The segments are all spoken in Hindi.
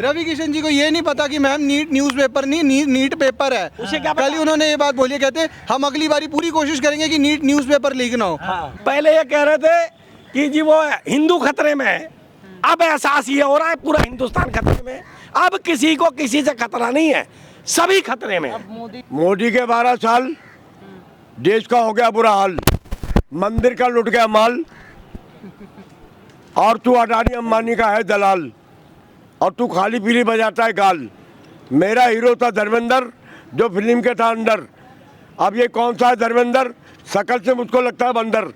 रवि किशन जी को ये नहीं पता कि मैम नीट न्यूज़पेपर नहीं नीट पेपर है। उसे क्या पता? कल ही उन्होंने ये बात बोली है, कहते हम अगली बारी पूरी कोशिश करेंगे कि नीट न्यूज़पेपर लीक ना हो। पहले ये कह रहे थे कि जी वो हिंदू खतरे में है, अब एहसास ये हो रहा है पूरा हिंदुस्तान खतरे में है। अब किसी को किसी से खतरा नहीं है, सभी खतरे में है। मोदी के 12 साल देश का हो गया बुरा हाल, मंदिर का लुट गया माल, और तू अडानी अंबानी का है दलाल, और तू खाली पीली बजाता है गाल। मेरा हीरो था धर्मेंद्र जो फिल्म के था अंदर, अब ये कौन सा है धर्मेंद्र, शकल से मुझको लगता है बंदर,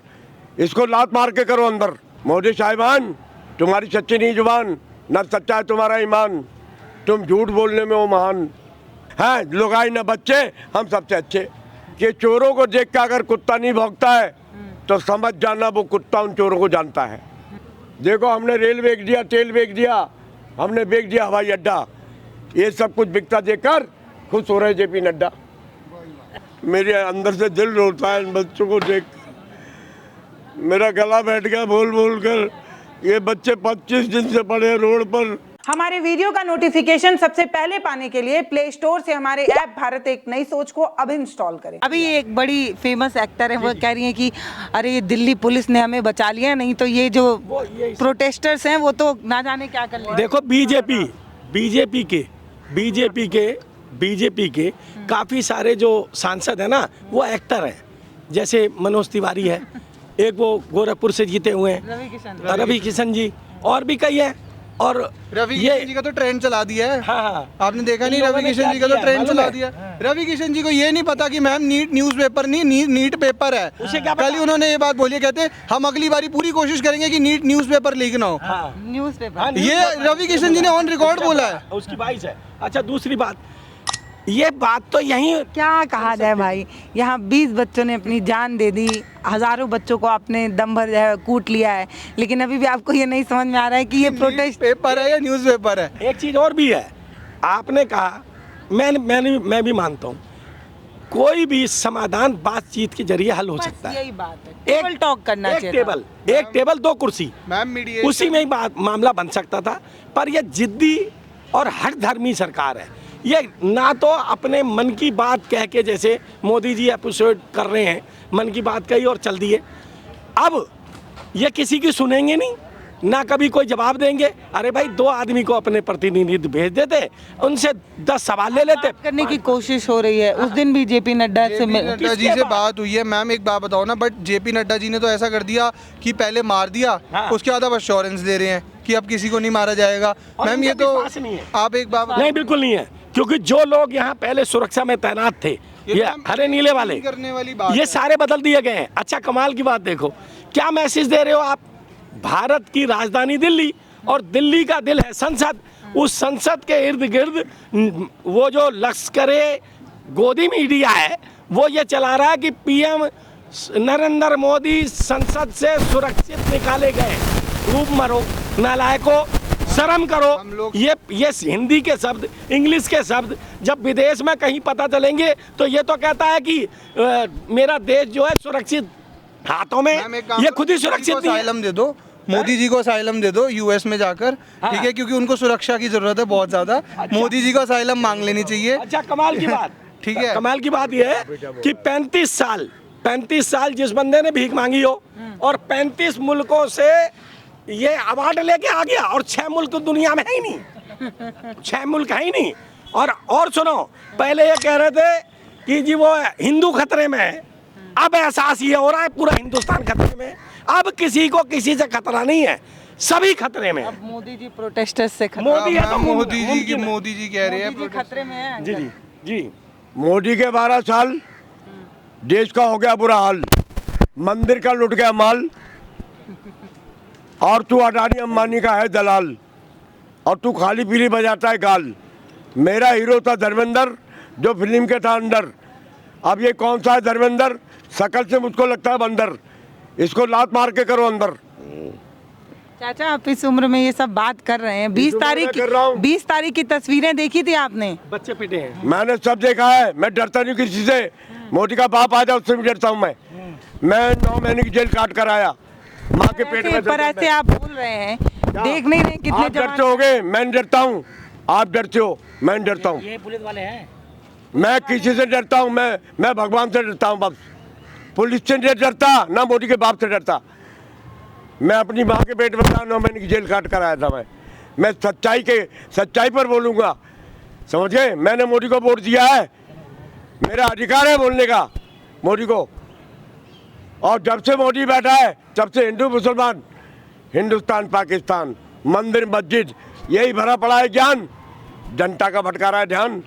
इसको लात मार के करो अंदर। मोदी साहिबान तुम्हारी सच्ची नहीं जुबान, न सच्चा है तुम्हारा ईमान, तुम झूठ बोलने में वो महान है। लुगाई न बच्चे हम सबसे अच्छे, कि चोरों को देख के अगर कुत्ता नहीं भौंकता है तो समझ जाना वो कुत्ता उन चोरों को जानता है। देखो हमने रेल बेच दिया, तेल बेच दिया, हमने बेच दिया हवाई अड्डा, ये सब कुछ बिकता देखकर खुश हो रहे जेपी नड्डा। मेरे अंदर से दिल रोता है इन बच्चों को देख, मेरा गला बैठ गया बोल बोल कर। ये बच्चे 25 दिन से पड़े हैं रोड पर। हमारे वीडियो का नोटिफिकेशन सबसे पहले पाने के लिए प्ले स्टोर से हमारे ऐप भारत एक नई सोच को अब इंस्टॉल करें। अभी एक बड़ी फेमस एक्टर है, वो कह रही है कि अरे ये दिल्ली पुलिस ने हमें बचा लिया, नहीं तो ये जो प्रोटेस्टर्स हैं वो तो ना जाने क्या कर लेंगे। देखो बीजेपी के काफ़ी सारे जो सांसद हैं ना वो एक्टर हैं, जैसे मनोज तिवारी है, एक वो गोरखपुर से जीते हुए हैं रवि किशन जी, और भी कई हैं। और रवि किशन जी का तो ट्रेंड चला दिया है। हाँ, आपने देखा नहीं, रवि किशन जी का तो ट्रेंड चला दिया। रवि किशन जी को ये नहीं पता कि मैम नीट न्यूज़पेपर नहीं नीट पेपर है। उसे क्या पता? कल ही उन्होंने ये बात बोली है, कहते हम अगली बारी पूरी कोशिश करेंगे कि नीट न्यूज़पेपर लीक ना हो। न्यूज़पेपर ये रवि किशन जी ने ऑन रिकॉर्ड बोला है। उसकी 22 है। अच्छा दूसरी बात, ये बात तो यही क्या कहा जाए भाई, यहाँ 20 बच्चों ने अपनी जान दे दी, हजारों बच्चों को आपने दम भर कूट लिया है, लेकिन अभी भी आपको ये नहीं समझ में आ रहा है कि ये प्रोटेस्ट पेपर है या न्यूज़पेपर है। एक चीज़ और भी है, आपने कहा, मैं भी मानता हूँ, कोई भी समाधान बातचीत के जरिए हल हो सकता है। यही बात है, टेबल टॉक करना चाहिए। एक टेबल 2 कुर्सी, मैम मीडिएशन उसी में ही मामला बन सकता था। पर यह जिद्दी और हठधर्मी सरकार है, ये ना तो अपने मन की बात कह के, जैसे मोदी जी एपिसोड कर रहे हैं, मन की बात कही और चल दिए, अब ये किसी की सुनेंगे नहीं, ना कभी कोई जवाब देंगे। अरे भाई 2 आदमी को अपने प्रतिनिधि भेज देते, उनसे 10 सवाल ले लेते। करने की कोशिश हो रही है। उस दिन भी जेपी नड्डा से नड्डा जी से बात हुई है। मैम एक बात बताओ ना, बट जेपी नड्डा जी ने तो ऐसा कर दिया कि पहले मार दिया, उसके बाद अब अश्योरेंस दे रहे हैं कि अब किसी को नहीं मारा जाएगा। मैम ये तो आप एक बात नहीं, बिल्कुल नहीं है, क्योंकि जो लोग यहाँ पहले सुरक्षा में तैनात थे, ये हरे नीले वाले, करने वाली बात ये सारे बदल दिए गए हैं। अच्छा कमाल की बात देखो, क्या मैसेज दे रहे हो आप, भारत की राजधानी दिल्ली, और दिल्ली का दिल है संसद, उस संसद के इर्द गिर्द वो जो लश्करे गोदी मीडिया है वो ये चला रहा है कि पीएम नरेंद्र मोदी संसद से सुरक्षित निकाले गए। रूप मरो नालायको, शर्म करो। ये हिंदी के शब्द, इंग्लिश के शब्द जब विदेश में कहीं पता चलेंगे तो ये तो कहता है कि मेरा देश जो है सुरक्षित हाथों में, ये खुद ही सुरक्षित नहीं है। असाइलम दे दो, मोदी जी को असाइलम दे दो यूएस में जाकर, ठीक है, क्योंकि उनको सुरक्षा की जरूरत है बहुत ज्यादा। मोदी जी को असाइलम मांग लेनी चाहिए। अच्छा कमाल की बात ठीक है, कमाल की बात ये है कि 35 साल जिस बंदे ने भीख मांगी हो और 35 मुल्कों से ये अवार्ड लेके आ गया, और 6 मुल्क दुनिया में है ही नहीं, 6 मुल्क है ही नहीं। और सुनो, पहले ये कह रहे थे कि जी वो हिंदू खतरे में है, अब एहसास ये हो रहा है पूरा हिंदुस्तान खतरे में। अब किसी को किसी से खतरा नहीं है, सभी खतरे में। अब मोदी जी प्रोटेस्टर्स से मोदी है तो मोदी जी कह रहे हैं खतरे में है। जी मोदी के 12 साल देश का हो गया बुरा हाल, मंदिर का लुट गया माल, और तू अडानी अंबानी का है दलाल, और तू खाली पीली बजाता है गाल। मेरा हीरो था धर्मेंद्र जो फिल्म के था अंदर, अब ये कौन सा है धर्मेंद्र, शकल से मुझको लगता है बंदर, इसको लात मार के करो अंदर। चाचा आप इस उम्र में ये सब बात कर रहे हैं, 20 तारीख की तस्वीरें देखी थी आपने? बच्चे पिटे हैं, मैंने सब देखा है, मैं डरता नहीं किसी से। मोदी का बाप आ जाए उससे भी डरता हूँ मैं 9 महीने की जेल काट कर आया, माँ के पेट में। पर ऐसे आप बोल रहे हैं, देख नहीं रहे कितने डरते हो गए, मैं डरता हूँ, आप डरते हो, मैं नहीं डरता हूँ। ये पुलिस वाले हैं। मैं किसी से डरता हूँ? मैं भगवान से डरता हूँ बस। पुलिस से नहीं डरता, ना मोदी के बाप से डरता। मैं अपनी माँ के पेट में था, ना मैंने जेल काट कर आया था। मैं सच्चाई पर बोलूँगा, समझ गए? मैंने मोदी को वोट दिया है, मेरा अधिकार है बोलने का मोदी को। और जब से मोदी बैठा है तब से हिंदू मुसलमान, हिंदुस्तान पाकिस्तान, मंदिर मस्जिद यही भरा पड़ा है ज्ञान। जनता का भटका रहा है ध्यान।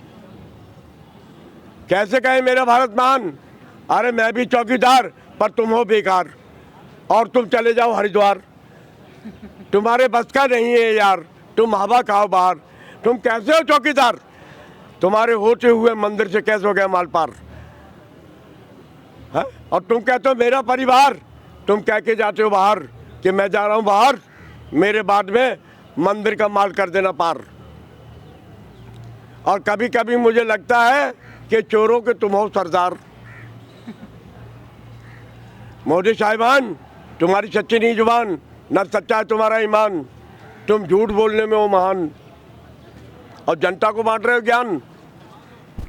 कैसे कहें मेरा भारत महान? अरे मैं भी चौकीदार, पर तुम हो बेकार और तुम चले जाओ हरिद्वार। तुम्हारे बस का नहीं है यार, तुम हवा खाओ बाहर। तुम कैसे हो चौकीदार? तुम्हारे होते हुए मंदिर से कैसे हो गया माल पार है? और तुम कहते हो मेरा परिवार, तुम कह के जाते हो बाहर कि मैं जा रहा हूं बाहर, मेरे बाद में मंदिर का माल कर देना पार। और कभी कभी मुझे लगता है कि चोरों के तुम हो सरदार। मोदी साहिबान, तुम्हारी सच्ची नहीं जुबान, न सच्चा है तुम्हारा ईमान। तुम झूठ बोलने में हो महान, और जनता को बांट रहे हो ज्ञान,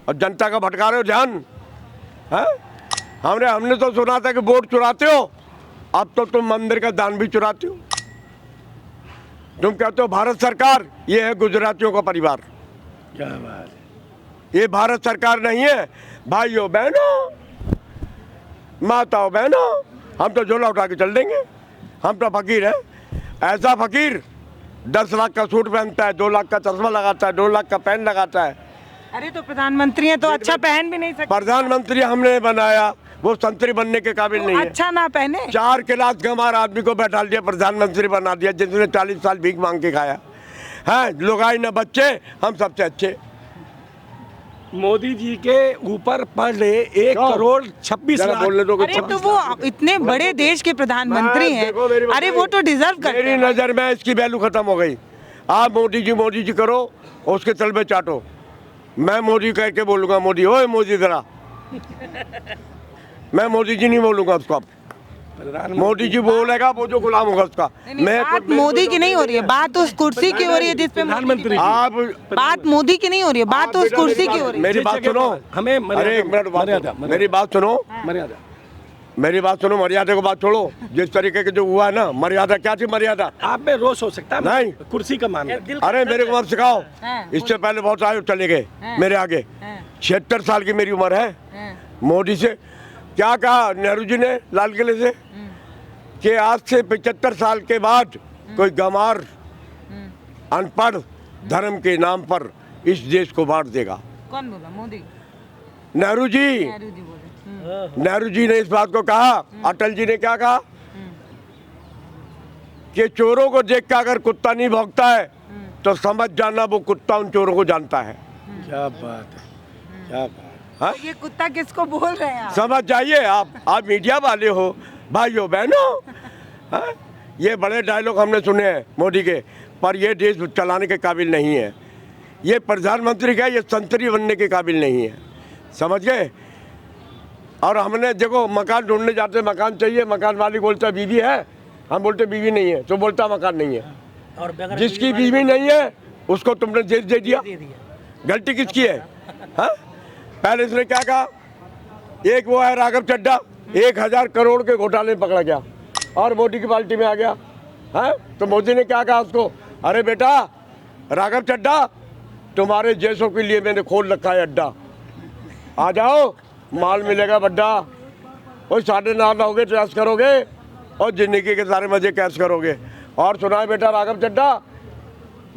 और जनता का भटका रहे हो ध्यान है? हमने तो सुना था कि वोट चुराते हो, अब तो तुम मंदिर का दान भी चुराते हो। तुम कहते हो भारत सरकार, ये है गुजरातियों का परिवार। क्या बात है। ये भारत सरकार नहीं है। भाइयों बहनों, माताओं बहनों, हम तो झोला उठा के चल देंगे। हम तो फकीर है, ऐसा फकीर 10 लाख का सूट पहनता है, 2 लाख का चश्मा लगाता है, 2 लाख का पेन लगाता है। अरे तो प्रधानमंत्री हैं तो अच्छा पहन भी नहीं सकते। प्रधानमंत्री हमने बनाया, वो संतरी बनने के काबिल नहीं है। अच्छा ना पहने। 4 क्लास गंवार आदमी को बैठा दिया, प्रधानमंत्री बना दिया, जिसने 40 साल भीख मांग के खाया है। लोग आए न बच्चे, हम सबसे अच्छे। मोदी जी के ऊपर पर डे 1 करोड़ 26 लाख। बोलने दो। अरे तो वो इतने बड़े देश के प्रधानमंत्री हैं, अरे वो तो डिजर्व करते मेरी हैं। नजर में इसकी वैल्यू खत्म हो गई। आप मोदी जी करो, उसके तलबे चाटो। मैं मोदी कह के बोलूंगा, मोदी ओए मोदी जरा। मैं मोदी जी नहीं बोलूंगा उसको। अब मोदी जी बोलेगा, वो जो गुलाम होगा उसका। मैं बात मोदी की नहीं हो रही है, बात उस कुर्सी की हो रही है जिसपे प्रधानमंत्री। आप बात मोदी की नहीं हो रही है, बात उस कुर्सी की हो रही है। मेरी बात सुनो, हमें अरे एक मिनट मेरी बात सुनो, मेरी बात सुनो। मर्यादा को बात छोड़ो। जिस तरीके के जो हुआ है ना, मर्यादा क्या थी? मर्यादा आप में रोष हो सकता है, नहीं। कुर्सी का मान। अरे मेरे को मत सिखाओ। इससे पहले बहुत आए चले गए मेरे आगे। 76 साल की मेरी उम्र है। मोदी से क्या कहा नेहरू जी ने लाल किले से कि आज से 75 साल के बाद कोई गंवार अनपढ़ धर्म के नाम पर इस देश को बांट देगा। कौन बोला? मोदी? नेहरू जी। नेहरू जी बोले। नेहरू जी ने इस बात को कहा। अटल जी ने क्या कहा कि चोरों को देख कर अगर कुत्ता नहीं भौंकता है तो समझ जाना वो कुत्ता उन चोरों को जानता है। क्या बात है, क्या बात। हाँ? ये कुत्ता किसको बोल रहे हैं आप? समझ जाइए आप मीडिया वाले हो, भाइयों बहनों। हाँ? ये बड़े डायलॉग हमने सुने हैं मोदी के, पर ये देश चलाने के काबिल नहीं है। ये प्रधानमंत्री का, ये संतरी बनने के काबिल नहीं है, समझ गए? और हमने देखो मकान ढूंढने जाते, मकान चाहिए, मकान मालिक बोलता बीवी है, हम बोलते बीवी नहीं है, तो बोलता मकान नहीं है। और जिसकी बीवी नहीं है उसको तुमने जेल दे दिया। गलती किसकी है? हाँ? पहले इसने क्या कहा, एक वो है राघव चड्ढा, 1000 करोड़ के घोटाले में पकड़ा गया और मोदी की पार्टी में आ गया है। तो मोदी ने क्या कहा उसको, अरे बेटा राघव चड्ढा, तुम्हारे जैसों के लिए मैंने खोल रखा है अड्डा, आ जाओ, माल मिलेगा बड्डा। वो 9.5 लाओगे, ट्रैश करोगे और जिंदगी के सारे मजे कैश करोगे। और सुना है बेटा राघव चड्ढा,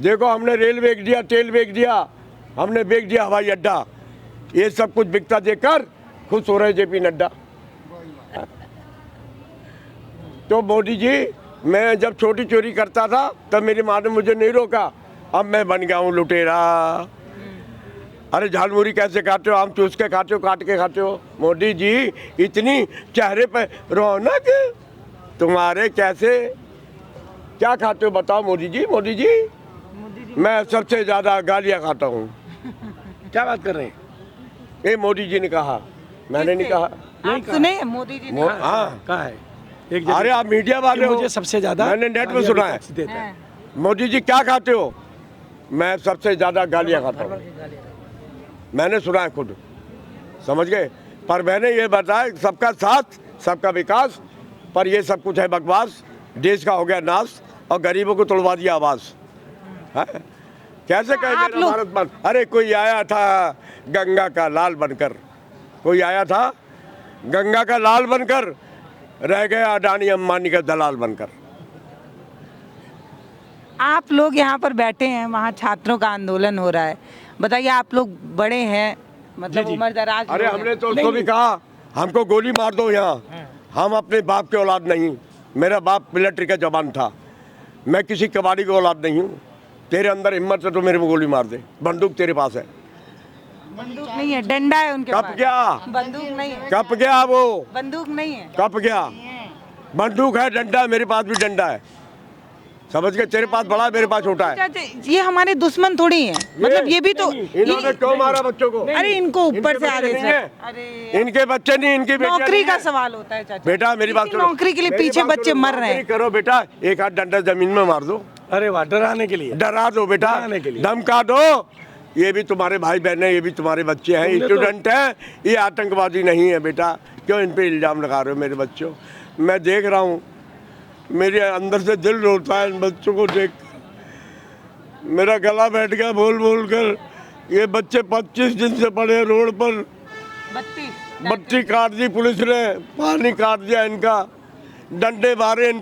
देखो हमने रेल बेच दिया, तेल बेच दिया, हमने बेच दिया हवाई अड्डा। ये सब कुछ बिकता देखकर खुश हो रहे जेपी नड्डा। तो मोदी जी, मैं जब छोटी चोरी करता था तब मेरी माँ ने मुझे नहीं रोका, अब मैं बन गया हूँ लुटेरा। अरे झालमुरी कैसे खाते हो? आम चूस के खाते हो, काट के खाते हो। मोदी जी, इतनी चेहरे पे रौनक तुम्हारे, कैसे क्या खाते हो बताओ मोदी जी? मोदी जी, मैं सबसे ज्यादा गालियाँ खाता हूँ। क्या बात कर रहे हैं? ये मोदी जी ने कहा, मैंने नहीं कहा। आप सुने हैं मोदी जी ने? हाँ, कहा है एक अरे आप मीडिया वाले हो, मुझे सबसे ज्यादा मैंने नेट में सुना है। देता है। मोदी जी क्या खाते हो? मैं सबसे ज़्यादा गालियाँ खाता हूँ, मैंने सुना है खुद, समझ गए। पर मैंने ये बताया सबका साथ सबका विकास, पर ये सब कुछ है बकवास। देश का हो गया नाश और गरीबों को तोड़वा दिया आवाज़। कैसे कहे मेरा भारत बंद? अरे कोई आया था गंगा का लाल बनकर, कोई आया था गंगा का लाल बनकर, रह गया अडानी अंबानी का दलाल बनकर। आप लोग यहाँ पर बैठे हैं, वहाँ छात्रों का आंदोलन हो रहा है, बताइए आप लोग बड़े हैं, मतलब उम्र दराज। अरे हमने तो उसको भी कहा हमको गोली मार दो यहाँ, हम अपने बाप के औलाद नहीं, मेरा बाप मिलिट्री का जवान था, मैं किसी कबाड़ी की औलाद नहीं हूँ। तेरे अंदर हिम्मत है तो मेरे में गोली मार दे, बंदूक तेरे पास है। बंदूक नहीं है, डंडा है उनके पास। कप गया, बंदूक नहीं है, कप गया, वो बंदूक नहीं है, कप गया। बंदूक है, डंडा है, मेरे पास भी डंडा है, समझ गए। तेरे पास बड़ा है, मेरे पास छोटा है। चाचा ये हमारे दुश्मन थोड़ी हैं, मतलब ये भी तो इन्होंने क्यों मारा बच्चों को? अरे इनको ऊपर से आदेश है। अरे इनके बच्चे नहीं, इनकी नौकरी का सवाल होता है चाचा। बेटा मेरी बात सुनो, नौकरी के लिए पीछे बच्चे मर रहे हैं। करो बेटा, एक हाथ डंडा जमीन में मार दो। अरे वाह, डराने के लिए, डरा दो बेटा, धमका दो। ये भी तुम्हारे भाई बहन है, ये भी तुम्हारे बच्चे हैं, स्टूडेंट हैं, ये आतंकवादी नहीं है बेटा। क्यों इन पे इल्जाम लगा रहे हो मेरे बच्चों? मैं देख रहा हूँ, मेरे अंदर से दिल रोता है इन बच्चों को देख, मेरा गला बैठ गया बोल बोल कर। ये बच्चे 25 दिन से पड़े हैं रोड पर, बत्ती काट दी पुलिस ने, पानी काट दिया इनका, डंडे मारे इन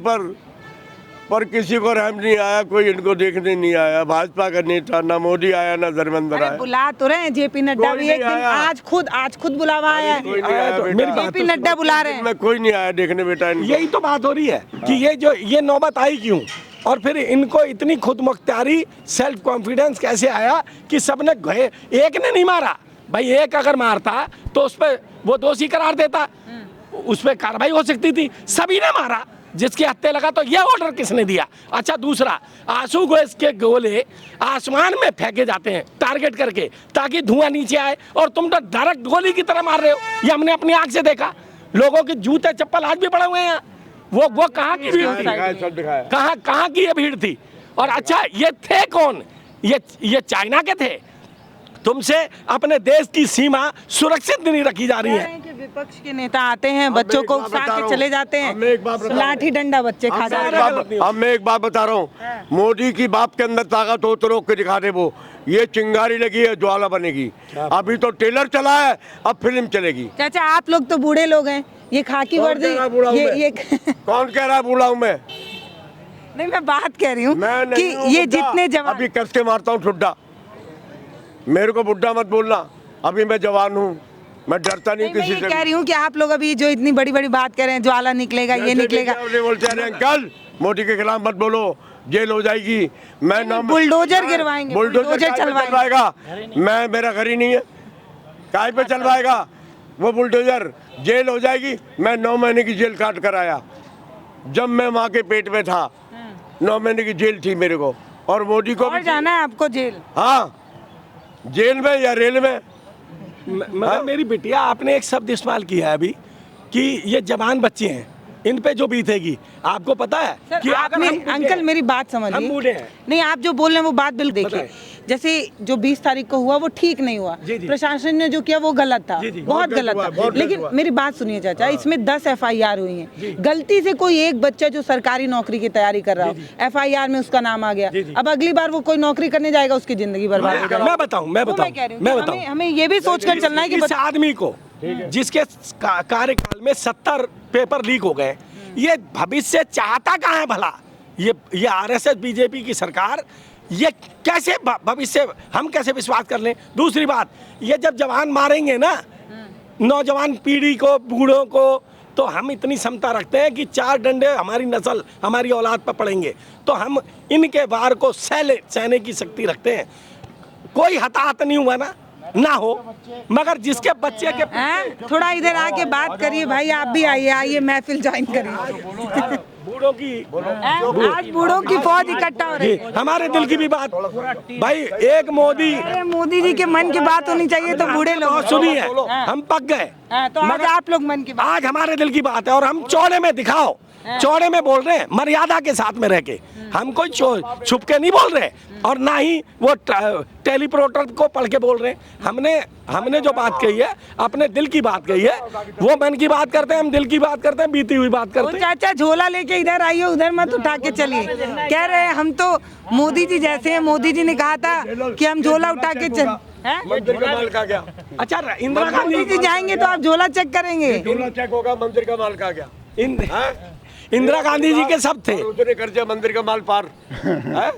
पर किसी को रहम नहीं आया, कोई इनको देखने नहीं आया। भाजपा का नेता ना मोदी आया ना धर्मेंद्र आया। बुला तो रहे हैं, जेपी नड्डा भी एक दिन, आज खुद बुलावा आया है, जेपी नड्डा बुला रहे हैं। कोई नहीं आया देखने बेटा। यही तो बात हो रही है कि ये नौबत आई क्यों, और फिर इनको इतनी खुद मुख्तारी, सेल्फ कॉन्फिडेंस कैसे आया कि सबने एक ने नहीं मारा भाई, एक अगर मारता तो उस पर वो दोषी करार देता, उस पर कार्रवाई हो सकती थी। सभी ने मारा, जिसके हत्थे लगा, तो ये ऑर्डर किसने दिया? अच्छा, दूसरा, आंसू गैस के गोले आसमान में फेंके जाते हैं टारगेट करके ताकि धुआं नीचे आए, और तुम तो डायरेक्ट गोली की तरह मार रहे हो। ये हमने अपनी आंख से देखा, लोगों के जूते चप्पल आज भी पड़े हुए हैं। वो कहाँ की भीड़ थी, कहाँ की ये भीड़ थी? और अच्छा, ये थे कौन? ये चाइना के थे। तुमसे अपने देश की सीमा सुरक्षित नहीं रखी जा रही है। विपक्ष के नेता आते हैं, बच्चों को उकसा के चले जाते हैं, लाठी डंडा बच्चे खा जाते हैं। अब मैं एक बात बता रहा हूँ, मोदी की बाप के अंदर ताकत हो तो रोक के दिखा दे। वो ये चिंगारी लगी है, ज्वाला बनेगी। अभी तो ट्रेलर चला है, अब फिल्म चलेगी। चाचा आप लोग तो बूढ़े लोग हैं, ये खाकी वर्दी ये कौन कह रहा है बूढ़ा हूँ मैं? नहीं, मैं बात कह रही हूँ कि ये जितने जवान, अभी कस के मारता हूँ ठुड्डा, मेरे को बुड्ढा मत बोलना, अभी मैं जवान हूँ, मैं डरता नहीं किसी से। मैं कह रही हूँ कि आप लोग अभी जो इतनी बड़ी बड़ी बात कर रहे हैं, ज्वाला निकलेगा, ये निकलेगा, बोलते हैं अंकल मोदी के खिलाफ मत बोलो, जेल हो जाएगी। मैं बुलडोजर गिरवाएंगे, बुलडोजर चलवाएगा। मैं, मेरा घर ही नहीं है, काय पे चलवाएगा वो बुलडोजर? जेल हो जाएगी। मैं 9 महीने की जेल काट कर आया, जब मैं माँ के पेट में था 9 महीने की जेल थी मेरे को। और मोदी को और जाना है आपको जेल? हाँ, जेल में या रेल में। मगर मेरी बिटिया, आपने एक शब्द इस्तेमाल किया है अभी कि ये जवान बच्चे हैं, इन पे जो बीतेगी, आपको पता है कि आपने, अंकल मेरी बात समझिए, नहीं आप जो बोल रहे हैं वो बात बिल्कुल देखिए, जैसे जो 20 तारीख को हुआ वो ठीक नहीं हुआ, प्रशासन ने जो किया वो गलत था, बहुत गलत था। लेकिन मेरी बात सुनिए चाचा, इसमें 10 FIR हुई हैं, गलती से कोई एक बच्चा जो सरकारी नौकरी की तैयारी कर रहा हो, FIR में उसका नाम आ गया, अब अगली बार वो कोई नौकरी करने जाएगा, उसकी जिंदगी बर्बाद हो जाएगी। मैं बताऊं, हमें ये भी सोच कर चलना है कि इस आदमी को, जिसके कार्यकाल में 70 पेपर लीक हो गए, ये भविष्य चाहता कहाँ है भला? ये RSS BJP की सरकार, ये कैसे भविष्य, हम कैसे विश्वास कर लें? दूसरी बात, ये जब जवान मारेंगे ना नौजवान पीढ़ी को, बूढ़ों को, तो हम इतनी क्षमता रखते हैं कि 4 डंडे हमारी नस्ल, हमारी औलाद पर पड़ेंगे, तो हम इनके वार को सहने की शक्ति रखते हैं। कोई हताहत नहीं हुआ ना हो, मगर जिसके बच्चे के थोड़ा इधर आके बात करिए भाई, आप भी आइए महफिल ज्वाइन करिए। बूढ़ों की, आज बूढ़ों की फौज इकट्ठा हो रही है। हमारे दिल की भी बात भाई, एक मोदी जी के मन की बात होनी चाहिए, तो बूढ़े लोग सुनिए, हम पक गए, तो आज आप लोग मन की बात, आज हमारे दिल की बात है, और हम चौड़े में दिखाओ चौड़े में बोल रहे हैं, मर्यादा के साथ में रह के। हम कोई छुप के नहीं बोल रहे और ना ही वो टेलीप्रोम्प्टर को पढ़ के बोल रहे हैं। हमने जो बात कही है अपने दिल की बात कही है। वो मन की बात करते हैं, हम दिल की बात करते हैं, बीती हुई बात करते हैं। चाचा झोला लेके इधर आइए, उधर मत उठा के चलिए। कह रहे हैं हम तो मोदी जी जैसे हैं, मोदी जी ने कहा था कि हम झोला उठा के चल। मंदिर का माल कहाँ गया? अच्छा, इंदिरा गांधी जी जाएंगे तो आप झोला चेक करेंगे। झोला चेक होगा, मंदिर का माल कहाँ गया? इंदिरा गांधी जी के सब थे। उसने कर दिया मंदिर का माल पार है?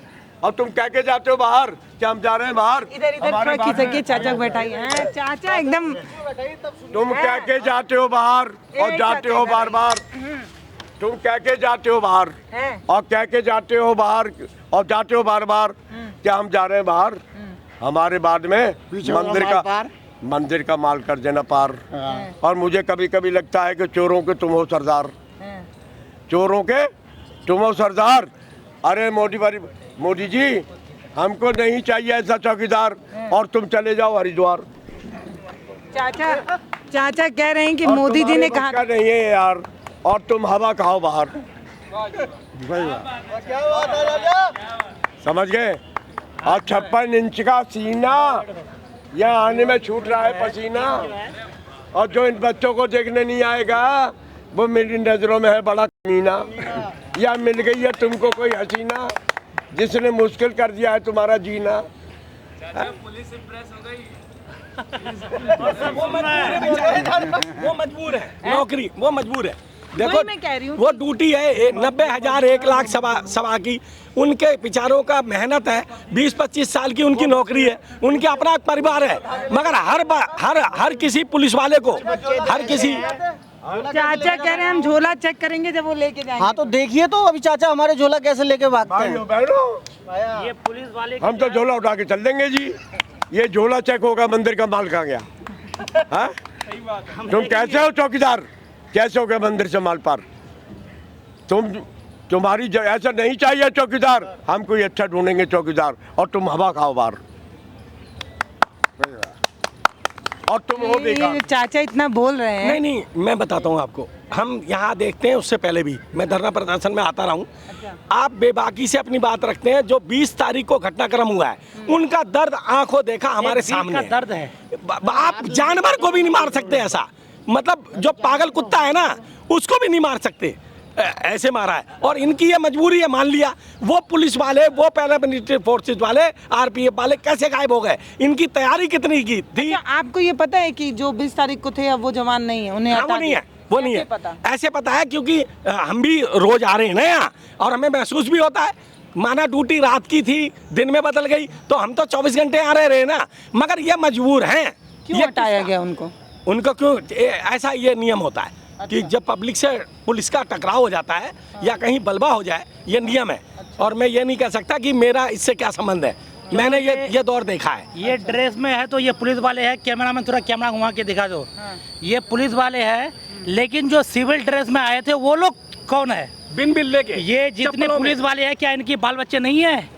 और तुम कह के जाते हो बाहर कि हम जा रहे हैं बाहर। इधर थोड़ा खिसकिए, चाचा को बैठाइए। चाचा एकदम तुम कह के जाते हो बाहर और जाते हो बार बार। तुम कह के जाते हो बाहर और कह के जाते हो बाहर और जाते हो बार बार क्या हम जा रहे हैं बाहर। हमारे बाद में मंदिर का माल कर देना पार। और मुझे कभी कभी लगता है कि चोरों के तुम हो सरदार, चोरों के तुम हो सरदार। अरे मोदी जी हमको नहीं चाहिए ऐसा चौकीदार, और तुम चले जाओ हरिद्वार। चाचा कह रहे हैं कि मोदी जी ने कहा नहीं है यार, और तुम हवा खाओ बाहर। समझ गए? और 56 इंच का सीना, यहाँ आने में छूट रहा है पसीना। और जो इन बच्चों को देखने नहीं आएगा वो मेरी नजरों में है बड़ा कमीना। या मिल गई है तुमको कोई हसीना जिसने मुश्किल कर दिया है तुम्हारा जीना। पुलिस इंप्रेस हो गई। वो मजबूर है नौकरी, वो मजबूर है। देखो मैं कह रही हूँ वो ड्यूटी है 90,000 1 लाख सवा की, उनके बेचारों का मेहनत है। 20-25 साल की उनकी नौकरी है, उनके अपना परिवार है। मगर हर किसी पुलिस वाले को, हर किसी चाचा कह रहे हैं हम झोला चेक करेंगे जब वो लेके जाएंगे। हाँ तो देखिए तो अभी चाचा हमारे झोला कैसे लेके भागते हैं। ये पुलिस वाले हम तो झोला उठा के चल देंगे जी। ये झोला चेक होगा, मंदिर का माल कहाँ गया? हाँ? तुम कैसे हो चौकीदार? कैसे हो गया मंदिर से माल पार? तुम्हारी ऐसा नहीं चाहिए चौकीदार। हम कोई अच्छा ढूंढेंगे चौकीदार, और तुम हवा खाओ बाहर। और तुम हो बेकार। चाचा इतना बोल रहे हैं। नहीं, मैं बताता हूँ आपको। हम यहाँ देखते हैं, उससे पहले भी मैं धरना प्रदर्शन में आता रहा हूँ। आप बेबाकी से अपनी बात रखते हैं। जो 20 तारीख को घटनाक्रम हुआ है, उनका दर्द आंखों देखा हमारे सामने दर्द है। आप जानवर को भी नहीं मार सकते ऐसा, मतलब जो पागल कुत्ता है ना उसको भी नहीं मार सकते, ऐसे मारा है। और इनकी ये मजबूरी है, मान लिया। वो पुलिस वाले, वो पैरामिलिट्री फोर्सेस वाले, आरपीएफ वाले कैसे गायब हो गए? इनकी तैयारी कितनी की थी? अच्छा, आपको ये पता है कि जो 20 तारीख को थे अब वो जवान नहीं है, उन्हें वो नहीं है। ऐसे पता है क्योंकि हम भी रोज आ रहे हैं ना यहाँ, और हमें महसूस भी होता है। माना ड्यूटी रात की थी, दिन में बदल गई, तो हम तो 24 घंटे आ रहे ना। मगर ये मजबूर हैं। क्यों हटाया गया उनको क्यों? ऐसा ये नियम होता है कि जब पब्लिक से पुलिस का टकराव हो जाता है या कहीं बलवा हो जाए, ये नियम है। और मैं ये नहीं कह सकता कि मेरा इससे क्या संबंध है। मैंने ये दौर देखा है। ये ड्रेस में है तो ये पुलिस वाले हैं। कैमरा में थोड़ा कैमरा घुमा के दिखा दो। ये पुलिस वाले हैं, लेकिन जो सिविल ड्रेस में आए थे वो लोग कौन है? बिन लेके ये जितने पुलिस वाले हैं, क्या इनकी बाल बच्चे नहीं है?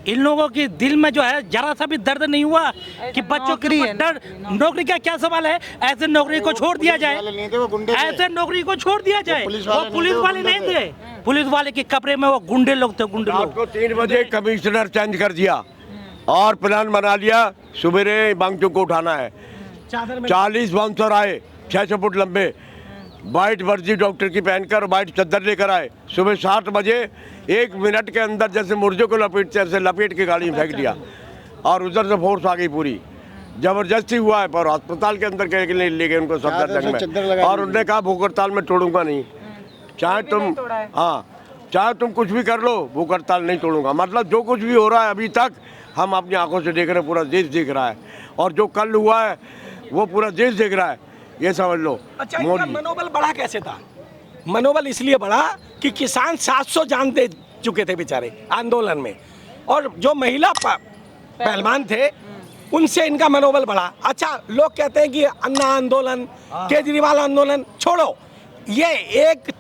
इन लोगों के दिल में जो है जरा सा भी दर्द नहीं हुआ कि बच्चों की नौकरी का क्या सवाल है? ऐसे नौकरी को छोड़ दिया जाए, ऐसे नौकरी को छोड़ दिया जाए। वो पुलिस वाले नहीं थे, पुलिस वाले के कपड़े में वो गुंडे लोग थे। गुंडे लोग को 3 बजे कमिश्नर चेंज कर दिया और प्लान बना लिया सुबेरे बांगचू को उठाना है। 40 बाउंसर आए 600 फुट लंबे, वाइट वर्दी डॉक्टर की पहनकर वाइट चद्दर लेकर आए। सुबह 7 बजे 1 मिनट के अंदर जैसे मुर्गे को लपेटते ऐसे लपेट के गाड़ी में फेंक दिया, और उधर से फोर्स आ गई पूरी। जबरदस्ती हुआ है, पर अस्पताल के अंदर के लिए ले गए उनको सफदरजंग में, और उन्होंने कहा भूख हड़ताल में तोड़ूंगा नहीं, चाहे तुम कुछ भी कर लो, भूख हड़ताल नहीं तोड़ूंगा। मतलब जो कुछ भी हो रहा है अभी तक हम अपनी आंखों से देख रहे हैं, पूरा देश देख रहा है, और जो कल हुआ है वो पूरा देश देख रहा है, ये समझ लो। अच्छा, इनका मनोबल बढ़ा कैसे था? मनोबल इसलिए बढ़ा कि किसान 700 जान दे चुके थे बेचारे आंदोलन में, और जो महिला पहलवान थे उनसे इनका मनोबल बढ़ा। अच्छा, लोग कहते हैं कि अन्ना आंदोलन, केजरीवाल आंदोलन छोड़ो, ये एक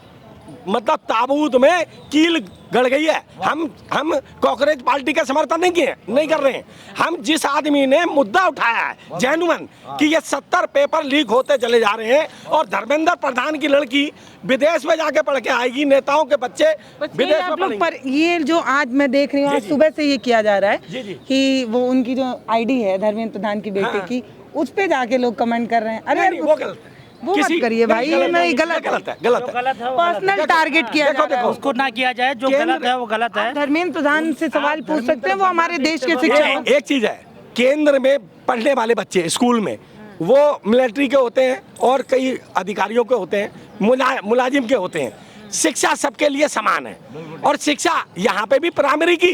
मतलब ताबूत में कील गड़ गई है। हम कांग्रेस पार्टी का समर्थन नहीं कर रहे हैं। हम जिस आदमी ने मुद्दा उठाया है जेन्युइन कि ये 70 पेपर लीक होते चले जा रहे हैं और धर्मेंद्र प्रधान की लड़की विदेश में जाके पढ़ के आएगी, नेताओं के बच्चे विदेश में पढ़ेंगे। पर ये जो आज मैं देख रही हूँ, आज सुबह से ये किया जा रहा है कि वो उनकी जो आईडी है धर्मेंद्र प्रधान की बेटे की, उस पे जाके लोग कमेंट कर रहे हैं। अरे वो गलत है, वो मत करिए भाई, ये नहीं, गलत है। पर्सनल टारगेट किया जा रहा है, उसको ना किया जाए, जो गलत है वो गलत है। धर्मेंद्र प्रधान से सवाल पूछ सकते हैं, वो हमारे देश के शिक्षक। एक चीज है, केंद्र में पढ़ने वाले बच्चे स्कूल में वो मिलिट्री के होते हैं और कई अधिकारियों के होते हैं, मुलाजिम के होते हैं। शिक्षा सबके लिए समान है और शिक्षा यहाँ पे भी प्राइमरी की,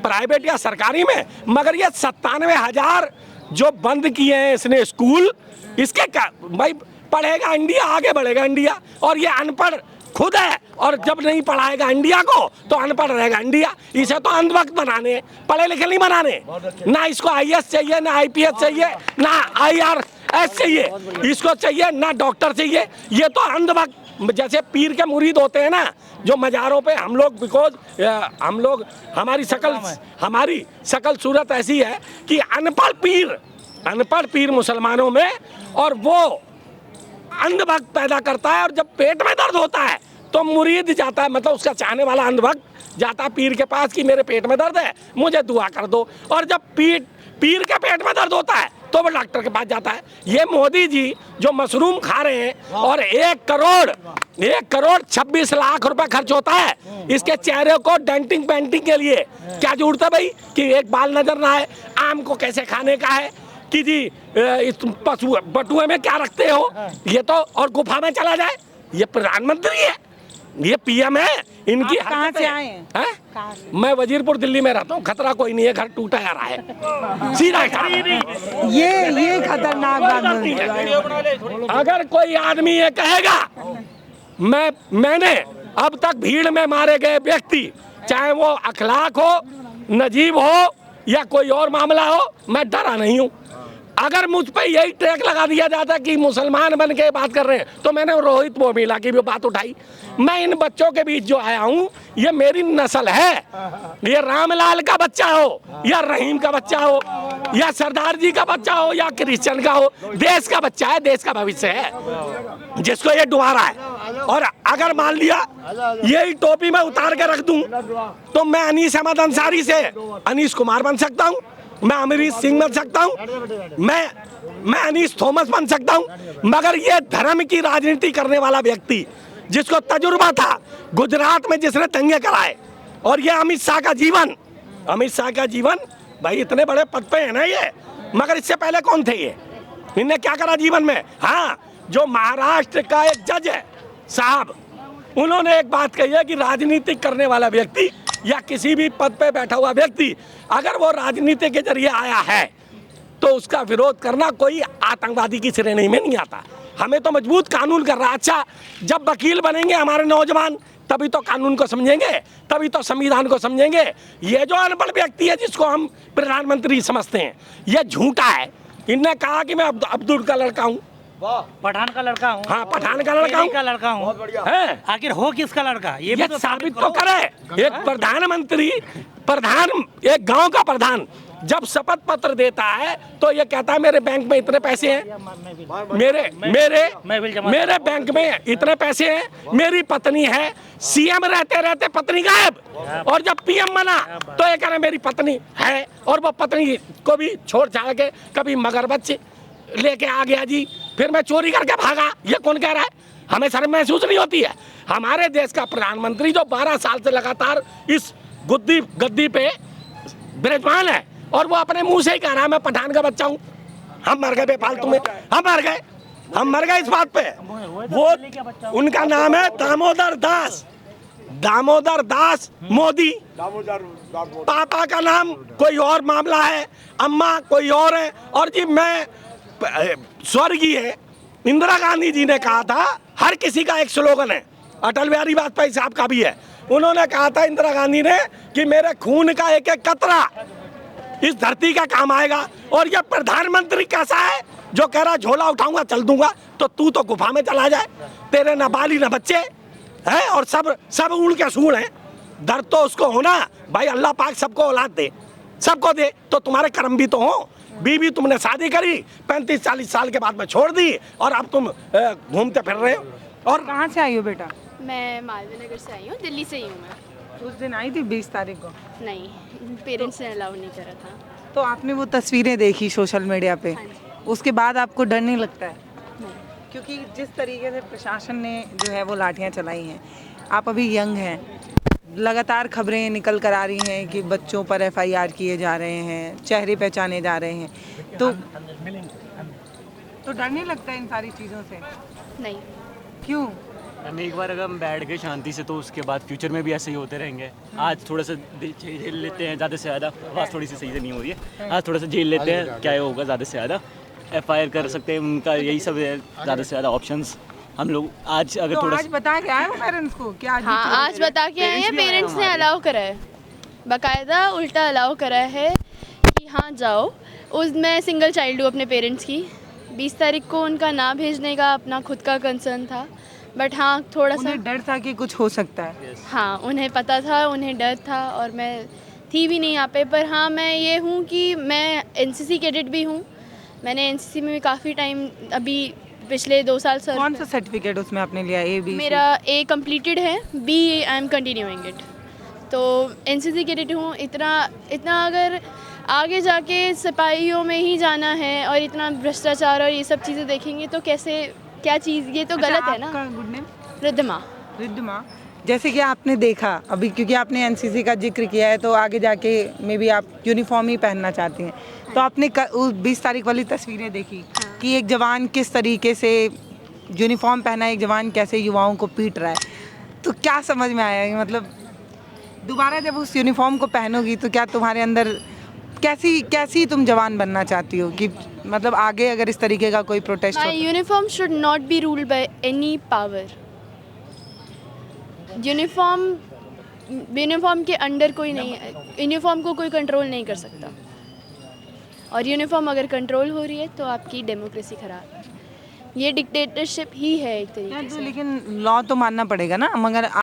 प्राइवेट या सरकारी में, मगर ये 97,000 जो बंद किए हैं इसने स्कूल, इसके भाई पढ़ेगा इंडिया, आगे बढ़ेगा इंडिया। और ये अनपढ़ खुद है और जब नहीं पढ़ाएगा इंडिया को तो अनपढ़ रहेगा इंडिया। इसे तो अंधभक्त बनाने, पढ़े लिखे नहीं बनाने। ना इसको IAS चाहिए, ना IPS चाहिए, ना IRS चाहिए, इसको चाहिए ना डॉक्टर चाहिए। ये तो अंधभक्त, जैसे पीर के मुरीद होते हैं ना जो मज़ारों पे हम लोग, बिकॉज हमारी शकल सूरत ऐसी है कि अनपढ़ पीर मुसलमानों में, और वो अंधभक्त पैदा करता है। और जब पेट में दर्द होता है तो मुरीद जाता है, मतलब उसका चाहने वाला अंधभक्त जाता है पीर के पास कि मेरे पेट में दर्द है, मुझे दुआ कर दो। और जब पीर के पेट में दर्द होता है तो वो डॉक्टर के पास जाता है। ये मोदी जी जो मशरूम खा रहे हैं और 1 करोड़ 26 लाख रुपए खर्च होता है इसके चेहरे को डेंटिंग पेंटिंग के लिए। क्या जरूरत है भाई कि एक बाल नजर ना आए? आम को कैसे खाने का है कि जी इस बटुए में क्या रखते हो, ये तो, और गुफा में चला जाए। ये प्रधानमंत्री है, ये PM है। इनकी कहाँ से आए हैं? मैं वजीरपुर दिल्ली में रहता हूँ। खतरा कोई नहीं है, घर टूटा जा रहा है, सीधा ये खतरनाक बात। अगर कोई आदमी ये कहेगा मैंने अब तक भीड़ में मारे गए व्यक्ति, चाहे वो अखलाक हो, नजीब हो या कोई और मामला हो, मैं डरा नहीं हूँ। अगर मुझ पे यही ट्रैक लगा दिया जाता कि मुसलमान बन के बात कर रहे हैं, तो मैंने रोहित बोमिला की भी बात उठाई। मैं इन बच्चों के बीच जो आया हूँ, ये मेरी नस्ल है। ये रामलाल का बच्चा हो या रहीम का बच्चा हो या सरदार जी का बच्चा हो या क्रिश्चियन का हो, देश का बच्चा है, देश का भविष्य है जिसको ये डुबा रहा है। और अगर मान लिया यही टोपी में उतार के रख दूं तो मैं अनीस अहमद अंसारी से अनीस कुमार बन सकता हूँ, मैं अमरीश सिंह बन सकता हूँ, मैं अनीस थॉमस बन सकता हूँ। मगर ये धर्म की राजनीति करने वाला व्यक्ति जिसको तजुर्बा था गुजरात में, जिसने दंगे कराए, और ये अमित शाह का जीवन भाई इतने बड़े पद पे है ना ये, मगर इससे पहले कौन थे ये? इन्हें क्या करा जीवन में? हाँ, जो महाराष्ट्र का एक जज है साहब, उन्होंने एक बात कही है कि राजनीति करने वाला व्यक्ति या किसी भी पद पे बैठा हुआ व्यक्ति अगर वो राजनीति के जरिए आया है तो उसका विरोध करना कोई आतंकवादी की श्रेणी में नहीं आता। हमें तो मजबूत कानून कर रहा। अच्छा, जब वकील बनेंगे हमारे नौजवान, तभी तो कानून को समझेंगे, तभी तो संविधान को समझेंगे। ये जो अनपढ़ व्यक्ति है जिसको हम प्रधानमंत्री समझते हैं, ये झूठा है। इनने कहा कि मैं अब्दुल का लड़का हूँ, पठान का लड़का हूँ। हाँ, पठान का लड़का हूँ। आखिर हो किसका लड़का? ये तो साबित तो करे। एक प्रधान एक गांव का प्रधान जब शपथ पत्र देता है तो ये कहता है मेरे बैंक में इतने पैसे हैं, मेरे बैंक में इतने पैसे हैं, मेरी पत्नी है। CM रहते रहते पत्नी गायब, और जब PM बना तो ये कह रहा मेरी पत्नी है, और वो पत्नी को भी छोड़ छाड़ के कभी मगरमच्छ लेके आ गया जी, फिर मैं चोरी करके भागा। ये कौन कह रहा है? हमें शर्म महसूस नहीं होती है? हमारे देश का प्रधानमंत्री जो 12 साल से लगातार इस गद्दी पे विराजमान है, और वो अपने मुंह से ही कह रहा है मैं पठान का बच्चा हूँ। हम मर गए बेफालतू में, हम मर गए इस बात पे। वो उनका नाम है दामोदर दास मोदी। पापा का नाम कोई और मामला है, अम्मा कोई और है। और जी मैं स्वर्गीय इंदिरा गांधी जी ने कहा था, हर किसी का एक स्लोगन है, अटल बिहारी वाजपेयी साहब का भी है। उन्होंने कहा था इंदिरा गांधी ने कि मेरे खून का एक एक कतरा इस धरती का काम आएगा। और ये प्रधानमंत्री कैसा है जो कह रहा झोला उठाऊंगा चल दूंगा, तो तू तो गुफा में चला जाए, तेरे न बाली न बच्चे, है, और सब उड़ के सूड़ हैं। दर्द तो उसको होना भाई, अल्लाह पाक सबको औलाद दे, सबको दे, तो तुम्हारे कर्म भी तो हो। बीवी तुमने शादी करी 35-40 साल के बाद में छोड़ दी, और अब तुम घूमते फिर रहे हो। और कहाँ से आई हो बेटा? मैं मालवीय नगर से आई हूँ, दिल्ली से ही हूँ मैं। उस दिन आई थी 20 तारीख को? नहीं, पेरेंट्स ने अलाउ नहीं करा था। तो आपने वो तस्वीरें देखी सोशल मीडिया पे, उसके बाद आपको डर नहीं लगता है? क्योंकि जिस तरीके से प्रशासन ने जो है वो लाठियाँ चलाई हैं, आप अभी यंग हैं, लगातार खबरें निकल कर आ रही हैं कि बच्चों पर FIR किए जा रहे हैं, चेहरे पहचाने जा रहे हैं, तो डर नहीं लगता इन सारी चीज़ों से? नहीं। क्यों? हम एक बार अगर हम बैठ गए शांति से, तो उसके बाद फ्यूचर में भी ऐसे ही होते रहेंगे। आज थोड़ा सा झेल लेते हैं, ज़्यादा से ज़्यादा आवाज़ थोड़ी सी सही से नहीं हो रही है, आज थोड़ा सा झेल लेते हैं, क्या होगा, ज़्यादा से ज़्यादा FIR कर सकते हैं, उनका यही सब है, ज़्यादा से ज़्यादा ऑप्शंस हम लोग। आज अगर तो थोड़ा आज बता के आए हो पेरेंट्स को क्या? हाँ, आज बता के आए हैं, पेरेंट्स ने अलाउ करा है, बाकायदा उल्टा अलाउ करा है कि हाँ जाओ। मैं सिंगल चाइल्ड हूँ अपने पेरेंट्स की। 20 तारीख को उनका ना भेजने का अपना खुद का कंसर्न था, बट हाँ थोड़ा सा डर था कि कुछ हो सकता है। हाँ, उन्हें पता था, उन्हें डर था, और मैं थी भी नहीं यहाँ पे। पर हाँ, मैं ये हूँ कि मैं NCC कैडेट भी हूँ। मैंने NCC में भी काफ़ी टाइम, अभी पिछले 2 साल सर। कौन सा सर्टिफिकेट उसमें आपने लिया? A, B? मेरा A कंप्लीटेड है, B I am continuing it. तो NCC कैडेट हूँ। इतना अगर आगे जाके सिपाहियों में ही जाना है और इतना भ्रष्टाचार और ये सब चीज़ें देखेंगे तो कैसे, क्या चीज़, ये तो गलत है ना। Good name? रिद्धिमा। रिद्धिमा, जैसे कि आपने देखा अभी, क्योंकि आपने NCC का जिक्र किया है, तो आगे जाके मे बी आप यूनिफॉर्म ही पहनना चाहती हैं, तो आपने 20 तारीख वाली तस्वीरें देखी कि एक जवान किस तरीके से यूनिफॉर्म पहना, एक जवान कैसे युवाओं को पीट रहा है, तो क्या समझ में आया? मतलब दोबारा जब उस यूनिफॉर्म को पहनोगी तो क्या तुम्हारे अंदर कैसी तुम जवान बनना चाहती हो कि मतलब आगे अगर इस तरीके का कोई प्रोटेस्ट हो? Uniform should not be ruled by any power. Uniform के अंडर कोई नहीं है, यूनिफॉर्म को कोई कंट्रोल नहीं कर सकता, और यूनिफॉर्म अगर कंट्रोल हो रही है तो आपकी डेमोक्रेसी खराब है। ये डिक्टेटरशिप ही है एक तरीके से। लेकिन लॉ तो मानना पड़ेगा ना, मगर